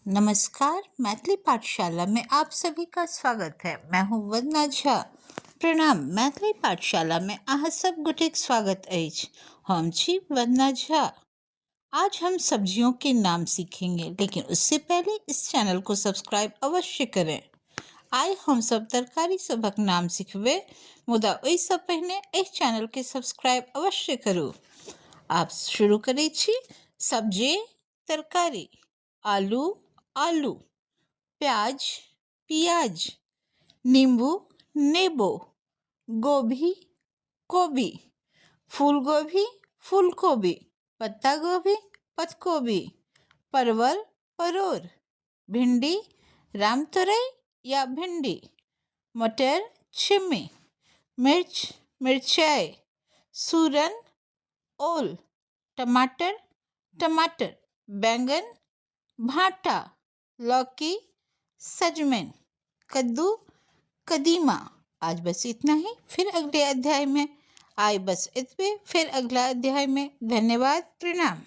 नमस्कार, मैथिली पाठशाला में आप सभी का स्वागत है। मैं हूँ वंदना झा। प्रणाम। मैथिली पाठशाला में अहाँ सब गोटेक स्वागत अछि। हम छी वंदना झा। आज हम सब्जियों के नाम सीखेंगे, लेकिन उससे पहले इस चैनल को सब्सक्राइब अवश्य करें। आइ हम सब तरकारी सबक नाम सीखबे, मुदा ओहिसँ पहिने इस चैनल के सब्सक्राइब अवश्य करू। आप शुरू करै छी। सब्जी तरकारी: आलू आलू, प्याज पियाज, नींबू नेबो, गोभी कोबी, फूलगोभी फूलकोबी, पत्ता गोभी पत्तकोबी, परवल परोर, भिंडी रामतोरई या भिंडी, मटर छिम्मी, मिर्च मिर्चाई, सूरन ओल, टमाटर टमाटर, बैंगन भाटा, लौकी सजमन, कद्दू कदीमा। आज बस इतना ही, फिर अगले अध्याय में। आए बस इतने, फिर अगला अध्याय में। धन्यवाद, प्रणाम।